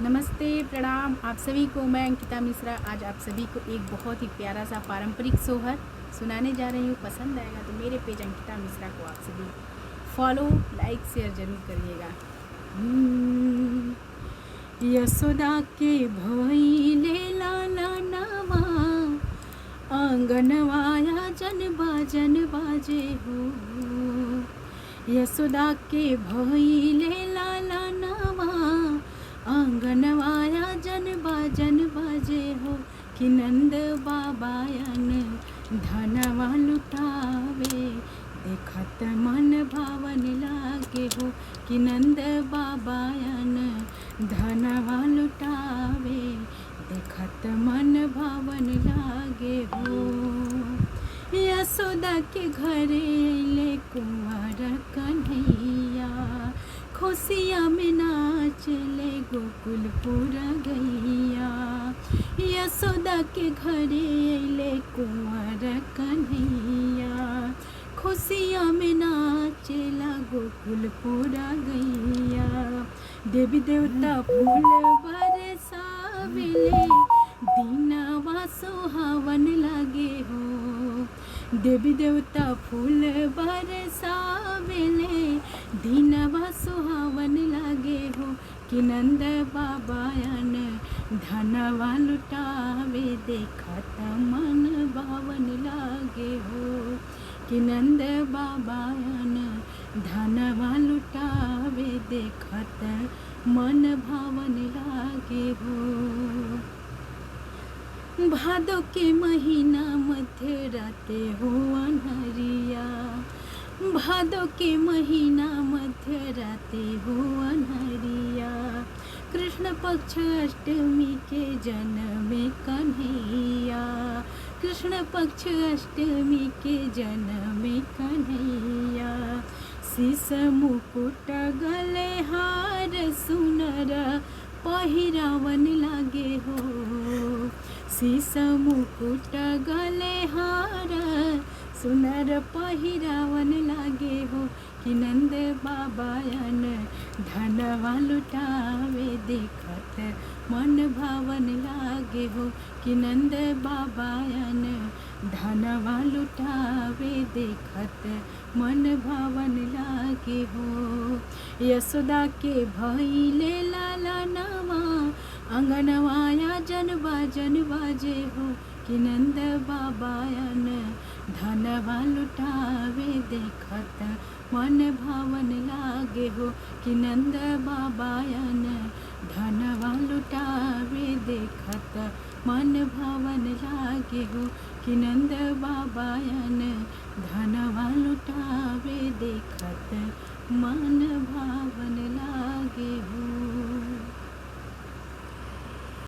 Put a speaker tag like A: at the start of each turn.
A: नमस्ते, प्रणाम आप सभी को। मैं अंकिता मिश्रा आज आप सभी को एक बहुत ही प्यारा सा पारंपरिक सोहर सुनाने जा रही हूँ। पसंद आएगा तो मेरे पेज अंकिता मिश्रा को आप सभी फॉलो, लाइक, शेयर ज़रूर करिएगा। यशोदा के भइले लाला नावा, आंगनवाया जन बाजे हो। यशोदा के भइले लाला नावा, आंगनवाया जन बाजे हो। कि नंद बाबायन धनवा लुटावे, देखत मन भावन लागे हो। कि नंद बाबायन धनवा लुटावे, देखत मन भावन लागे हो। यशोदा के घरे अइले कुंवर कन्हैया, खुशिया में नाचले गोकुलपुर गैया। यशोदा के घरे अइले कुंवर कन्हैया, खुशिया में नाचेला गोकुलपुर गैया। देवी देवता फूल बरसावेले, दीनवा सुहावन लागे हो। देवी देवता फूल बरसावेले, दीनवा सुहावन लागे हो। कि नंद बाबायन धनवा लुटावे, देखत मन भावन लागे हो। कि नंद बाबायन धनवा लुटावे, देखत मन भावन लागे हो। भादो के महीना मध्य राते हो अनहरिया, भादो के महीना मध्य राते हो अनहरिया। कृष्ण पक्ष अष्टमी के जन्मे कन्हैया, कृष्ण पक्ष अष्टमी के जन्मे कन्हैया। शीश मुकुट गले हार सुनर पहिरावन लागे हो। शीश मुकुट गले हार सुनर पहिरावन लागे हो। कि नंद बाबायन धनवा लुटावे, देखत मन भावन लागे हो। कि नंद बाबायन धनवा लुटावे, देखत मन भावन लागे हो। यशोदा के भइले लाला नावा, आंगनवाया जन बाजे हो। कि नंद बाबायन धनवा लुटावे, देखत मन भावन लागे हो। कि नंद बाबायन धनवा लुटावे, देखत मन भावन लागे हो। कि नंद बाबायन